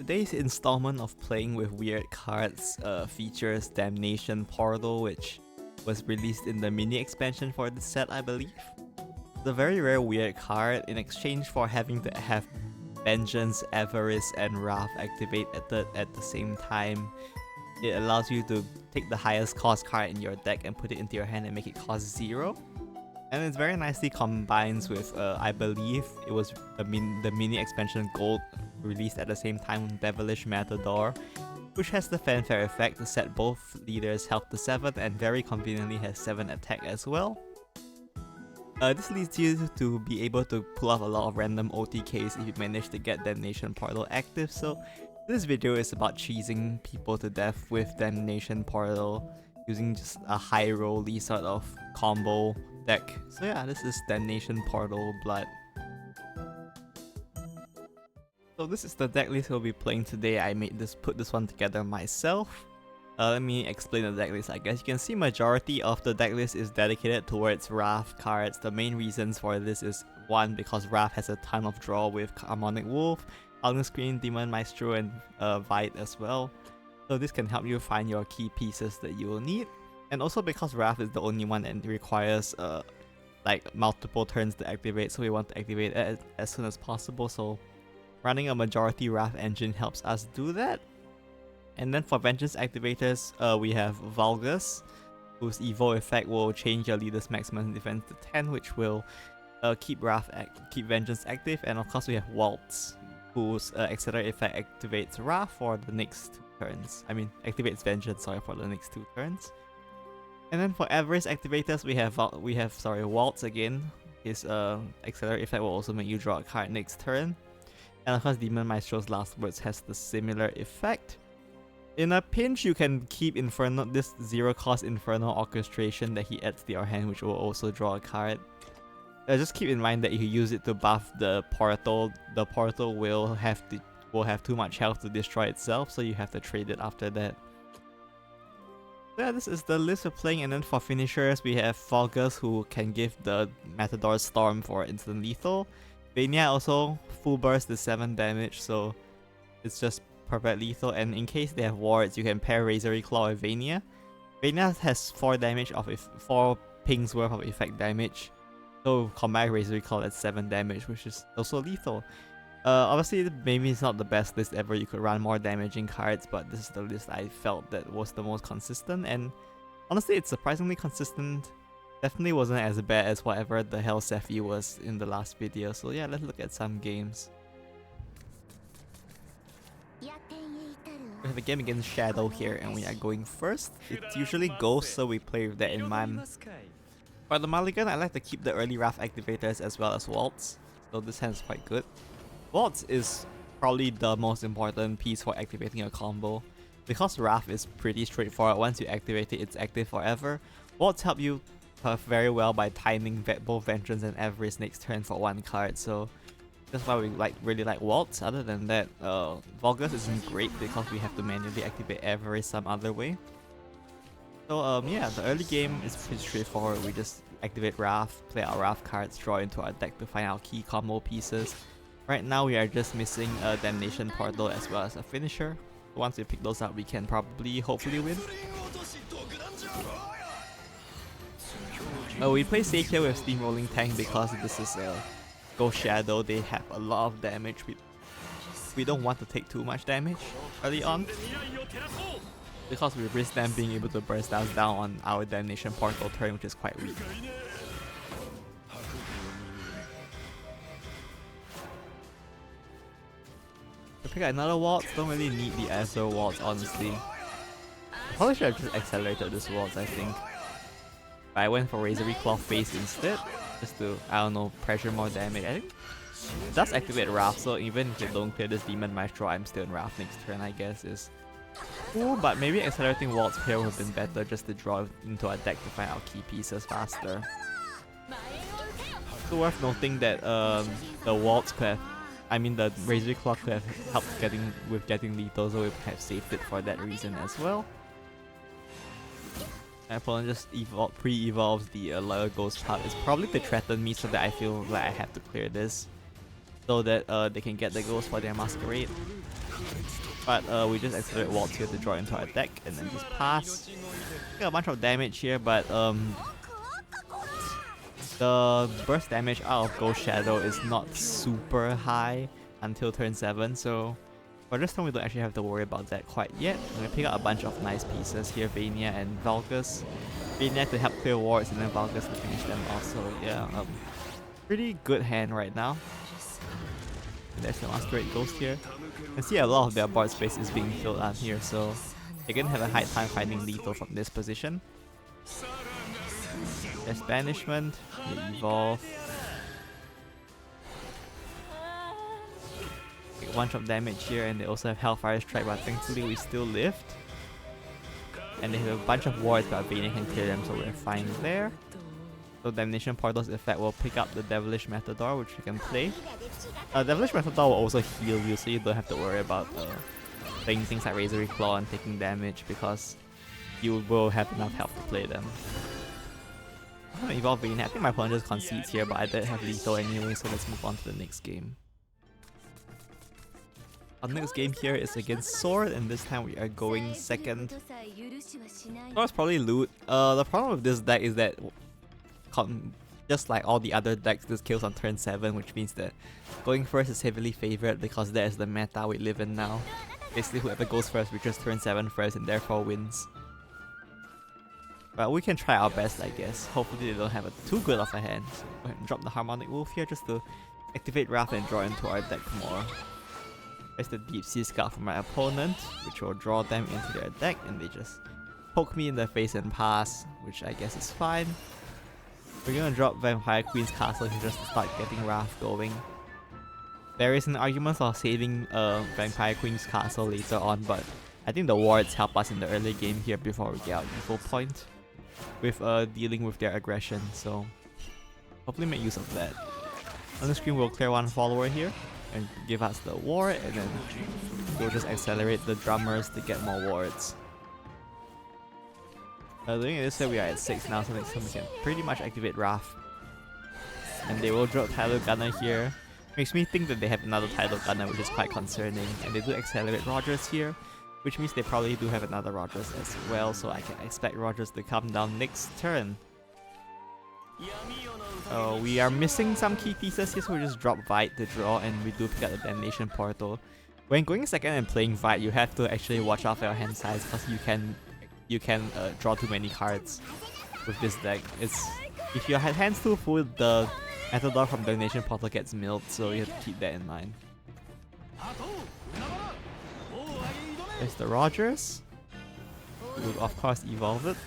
Today's installment of Playing with Weird Cards features Damnation Portal, which was released in the mini expansion for this set, I believe. It's a very rare weird card. In exchange for having to have Vengeance, Avarice, and Wrath activate at the same time, it allows you to take the highest cost card in your deck and put it into your hand and make it cost 0. And it's very nicely combines with, I believe it was the mini expansion Gold released at the same time with Devilish Matador, which has the fanfare effect to set both leaders health to 7 and very conveniently has 7 attack as well. This leads you to be able to pull off a lot of random OTKs if you manage to get Damnation Portal active, so this video is about cheesing people to death with Damnation Portal using just a high rolly sort of combo deck. So yeah, this is Damnation Portal Blood. So this is the deck list we'll be playing today. I put this one together myself. Let me explain the deck list. I guess you can see majority of the deck list is dedicated towards Wrath cards. The main reasons for this is 1, because Wrath has a ton of draw with Harmonic Wolf, Howling Scream, Demon Maestro, and Vite as well. So this can help you find your key pieces that you will need. And also because Wrath is the only one that requires like multiple turns to activate, so we want to activate it as soon as possible. So running a majority Wrath engine helps us do that. And then for Vengeance activators, we have Vulgus, whose Evo effect will change your leader's maximum defense to 10, which will keep Vengeance active. And of course we have Waltz, whose Accelerate effect activates Wrath for the next 2 turns. I mean, activates Vengeance, sorry, for the next 2 turns. And then for Avarice activators, we have Waltz again. His Accelerate effect will also make you draw a card next turn. And of course, Demon Maestro's Last Words has the similar effect. In a pinch, you can keep this 0-cost Infernal Orchestration that he adds to your hand, which will also draw a card. Just keep in mind that if you use it to buff the portal will have too much health to destroy itself, so you have to trade it after that. So yeah, this is the list we're playing, and then for finishers, we have Vulgus, who can give the Matador Storm for instant lethal. Vania also full burst the 7 damage, so it's just perfect lethal. And in case they have wards, you can pair Razory Claw with Vania. Vania has 4 damage of 4 pings worth of effect damage, so combine Razory Claw, that's 7 damage, which is also lethal. Obviously, maybe it's not the best list ever. You could run more damaging cards, but this is the list I felt that was the most consistent, and honestly, it's surprisingly consistent. Definitely wasn't as bad as whatever the hell Sephi was in the last video. So yeah, let's look at some games. We have a game against Shadow here, and we are going first. It's usually Ghost, so we play with that in mind. For the Mulligan, I like to keep the early Wrath activators as well as Waltz, so this hand is quite good. Waltz is probably the most important piece for activating a combo. Because Wrath is pretty straightforward, once you activate it, it's active forever. Waltz help you very well by timing both Vengeance and Avarice next turn for 1 card, so that's why we really like Waltz. Other than that, Vulgus isn't great because we have to manually activate Avarice some other way. So yeah, the early game is pretty straightforward. We just activate Wrath, play our Wrath cards, draw into our deck to find our key combo pieces. Right now we are just missing a Damnation Portal as well as a finisher. Once we pick those up, we can hopefully win. We play Sage here with Steamrolling Tank because this is Ghost Shadow. They have a lot of damage. We don't want to take too much damage early on, because we risk them being able to burst us down on our Damnation Portal turn, which is quite weak. To pick another Waltz, don't really need the Azure Waltz, honestly. I probably should have just accelerated this Waltz, I think. But I went for Razory Claw face instead, just to, I don't know, pressure more damage. I think it does activate Wrath, so even if they don't clear this Demon Maestro, I'm still in Wrath next turn, I guess, is cool. But maybe accelerating Waltz here would have been better, just to draw into our deck to find our key pieces faster. So worth noting that the Waltz could have, the Razory Claw could have helped with getting lethal, so we would have saved it for that reason as well. My opponent just pre-evolves the Loyal Ghost part. It's probably to threaten me so that I feel like I have to clear this, so that they can get the ghost for their Masquerade. But we just accelerate Waltz here to draw into our deck and then just pass. Get a bunch of damage here, but the burst damage out of Ghost Shadow is not super high until turn 7, so for this time we don't actually have to worry about that quite yet. I'm gonna pick up a bunch of nice pieces here, Vania and Valkus. Vania to help clear wards and then Valkus to finish them off, so yeah, pretty good hand right now. And there's the Masquerade Ghost here. You can see a lot of their board space is being filled out here, so they're gonna have a hard time finding lethal from this position. There's Banishment, they evolve. Take a bunch of damage here, and they also have Hellfire Strike, but thankfully we still lived. And they have a bunch of wards, but Vayne can clear them, so we're fine there. So Damnation Portal's effect will pick up the Devilish Matador, which you can play. Devilish Matador will also heal you, so you don't have to worry about playing things like Razor Claw and taking damage, because you will have enough health to play them. I'm gonna evolve Vayne. I think my opponent just concedes here, but I did have lethal anyway, so let's move on to the next game. Our next game here is against Sword, and this time we are going second. Sword's probably loot. The problem with this deck is that just like all the other decks, this kills on turn 7, which means that going first is heavily favored because that is the meta we live in now. Basically, whoever goes first reaches turn 7 first and therefore wins. But we can try our best, I guess. Hopefully they don't have too good of a hand. So go ahead and drop the Harmonic Wolf here just to activate Wrath and draw into our deck more. There's the Deep Sea Scout from my opponent, which will draw them into their deck, and they just poke me in the face and pass, which I guess is fine. We're gonna drop Vampire Queen's Castle here just to start getting Wrath going. There is an argument for saving Vampire Queen's Castle later on, but I think the wards help us in the early game here before we get our evil point with dealing with their aggression, so hopefully make use of that. On the screen we'll clear one follower here and give us the ward, and then we'll just accelerate the drummers to get more wards. Doing it this way we are at 6 now, so next time we can pretty much activate Wrath. And they will drop Tidal Gunner here. Makes me think that they have another Tidal Gunner, which is quite concerning. And they do accelerate Rogers here, which means they probably do have another Rogers as well, so I can expect Rogers to come down next turn. We are missing some key pieces here, so we just drop Vite to draw, and we do pick up the Damnation Portal. When going second and playing Vite, you have to actually watch out for your hand size, because you can draw too many cards with this deck. If your hand's too full, the Matador from Damnation Portal gets milled, so you have to keep that in mind. There's the Rogers. We'll of course evolve it.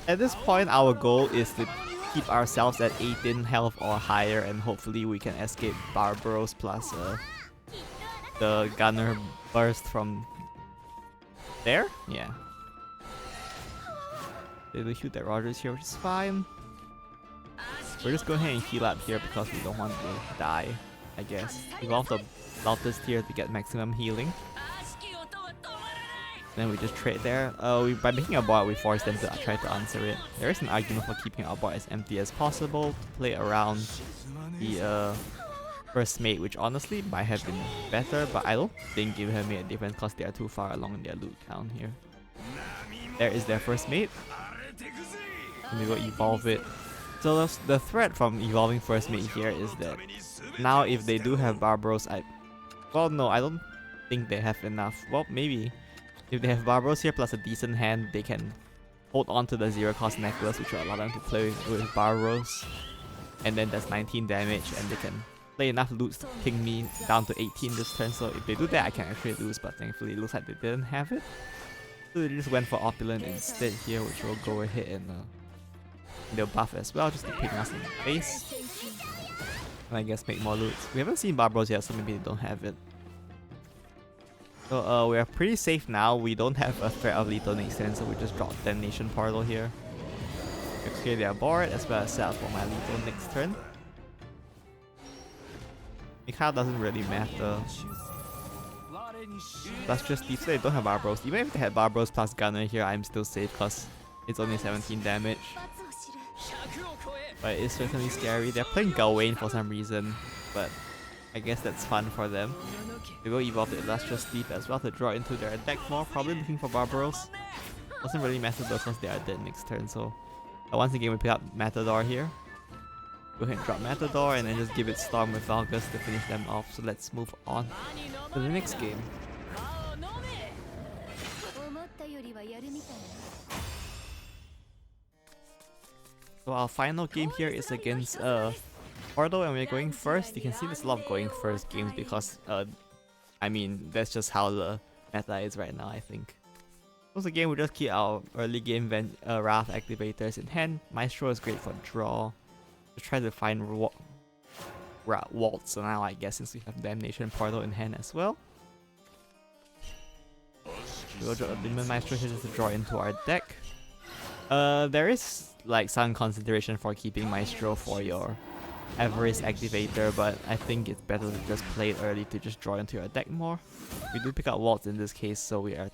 At this point, our goal is to keep ourselves at 18 health or higher, and hopefully we can escape Barbaros plus the Gunner burst from there? Yeah. They will shoot that Rogers here, which is fine. We're just going ahead and heal up here because we don't want to die, I guess. Evolve the Loudest here to get maximum healing. Then we just trade there. By making a board, we force them to try to answer it. There is an argument for keeping our board as empty as possible to play around the first mate, which honestly might have been better, but I don't think it would have made a difference because they are too far along in their loot count here. There is their first mate. And we will evolve it. So the threat from evolving first mate here is that now if they do have Barbaros, well no, I don't think they have enough. Well, maybe. If they have Barbaros here plus a decent hand, they can hold on to the 0-cost necklace, which will allow them to play with Barbaros. And then that's 19 damage, and they can play enough loot to ping me down to 18 this turn. So if they do that, I can actually lose, but thankfully it looks like they didn't have it. So they just went for Opulent instead here, which will go ahead and they'll buff as well, just to ping us in the face. And I guess make more loot. We haven't seen Barbaros yet, so maybe they don't have it. So we are pretty safe now. We don't have a threat of lethal next turn, so we just drop Damnation Portal here. We clear their board as well as set up for my lethal next turn. It kind of doesn't really matter. That's just deep, so they don't have Barbaros. Even if they had Barbaros plus Gunner here, I'm still safe because it's only 17 damage. But it's certainly scary. They're playing Gawain for some reason, but I guess that's fun for them. They will evolve the Illustrious Thief as well to draw into their deck more, probably looking for Barbaros. Doesn't really matter though since they are dead next turn, so once again we pick up Matador here. Go ahead and drop Matador and then just give it Storm with Valgus to finish them off. So let's move on to the next game. So our final game here is against Portal, and we're going first. You can see there's a lot of going first games because I mean that's just how the meta is right now, I think. So again, we just keep our early game Wrath activators in hand. Maestro is great for draw. Just try to find Waltz now, I guess, since we have Damnation Portal in hand as well. We'll draw a Demon Maestro here just to draw into our deck. There is like some consideration for keeping Maestro for your Avarice activator, but I think it's better to just play it early to just draw into your deck more. We do pick up Waltz in this case, so we are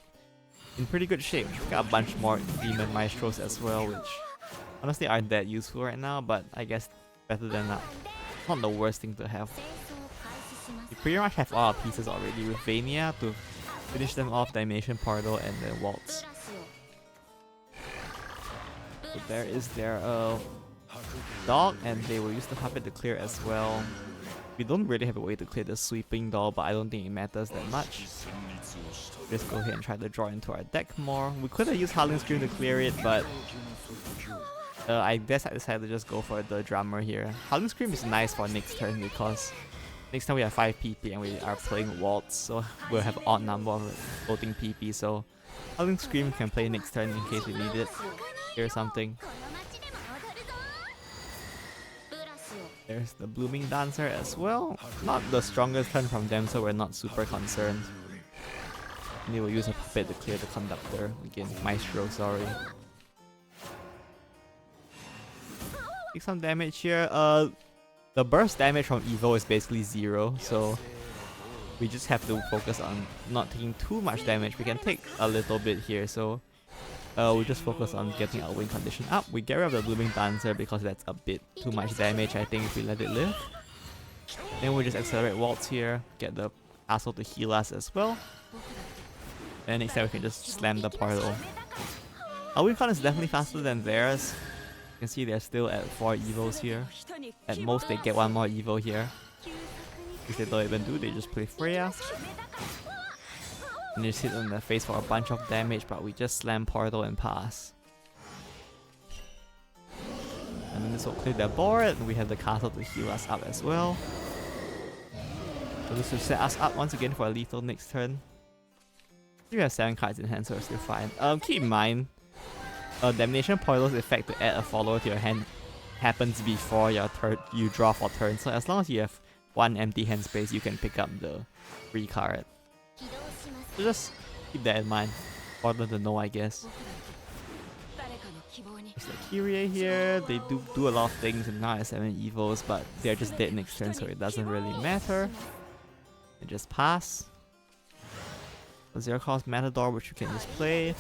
in pretty good shape. We got a bunch more Demon Maestros as well, which honestly aren't that useful right now, but I guess better than that. Not the worst thing to have. We pretty much have all our pieces already with Vania to finish them off, Damnation Portal, and then Waltz. So there is their dog, and they will use the puppet to clear as well. We don't really have a way to clear the sweeping doll, but I don't think it matters that much. Just go ahead and try to draw into our deck more. We could have used Howling Scream to clear it, but I guess I decided to just go for the drummer here. Howling Scream is nice for next turn because next time we have 5 PP and we are playing Waltz, so we'll have odd number of floating PP, so Howling Scream can play next turn in case we need it. Here's something. There's the Blooming Dancer as well. Not the strongest turn from them, so we're not super concerned. And they will use a puppet to clear the conductor. Again, Maestro, sorry. Take some damage here. The burst damage from Evo is basically 0, so we just have to focus on not taking too much damage. We can take a little bit here, so we just focus on getting our win condition up. We get rid of the Blooming Dancer because that's a bit too much damage, I think, if we let it live. Then we just accelerate Waltz here, get the Castle to heal us as well. And next time we can just slam the portal. Our win con is definitely faster than theirs. You can see they're still at 4 evos here. At most they get 1 more evo here. If they don't even do, they just play Freya. And just hit on the face for a bunch of damage, but we just slam Portal and pass. And then this will clear their board, and we have the castle to heal us up as well. So this will set us up once again for a lethal next turn. We have 7 cards in hand, so we're still fine. Keep in mind, Damnation Portal's effect to add a follower to your hand happens before your turn you draw for turn. So as long as you have 1 empty hand space, you can pick up the free card. So just keep that in mind. Important to know, I guess. There's the Kyrie here. They do a lot of things and now have 7 evos, but they're just dead next turn, so it doesn't really matter. They just pass. The 0-cost Matador, which you can just play.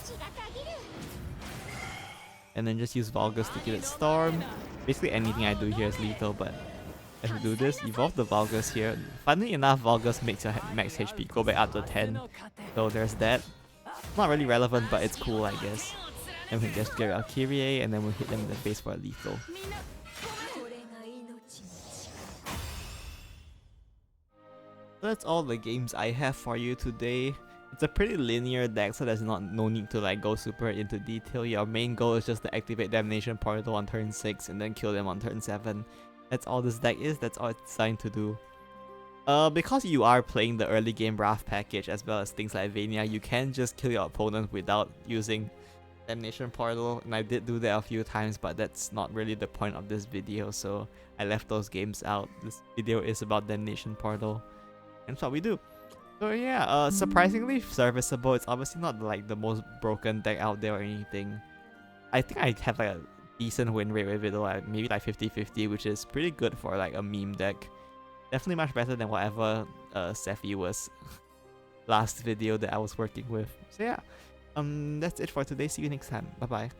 And then just use Valgus to give it Storm. Basically anything I do here is lethal, but as we do this, evolve the Valgus here. Funnily enough, Valgus makes your max HP go back up to 10. So there's that. Not really relevant, but it's cool, I guess. And we can just get our Kyrie, and then we'll hit them in the face for a lethal. So that's all the games I have for you today. It's a pretty linear deck, so there's no need to like go super into detail. Your main goal is just to activate Damnation Portal on turn 6 and then kill them on turn 7. That's all this deck is, that's all it's designed to do. Because you are playing the early game Wrath package as well as things like Vania, you can just kill your opponent without using Damnation Portal, and I did do that a few times, but that's not really the point of this video, so I left those games out. This video is about Damnation Portal, and that's what we do. So yeah, surprisingly serviceable. It's obviously not like the most broken deck out there or anything. I think I have like a decent win rate with it, like maybe like 50-50, which is pretty good for like a meme deck. Definitely much better than whatever Sephi was last video that I was working with. So yeah, that's it for today. See you next time. Bye bye.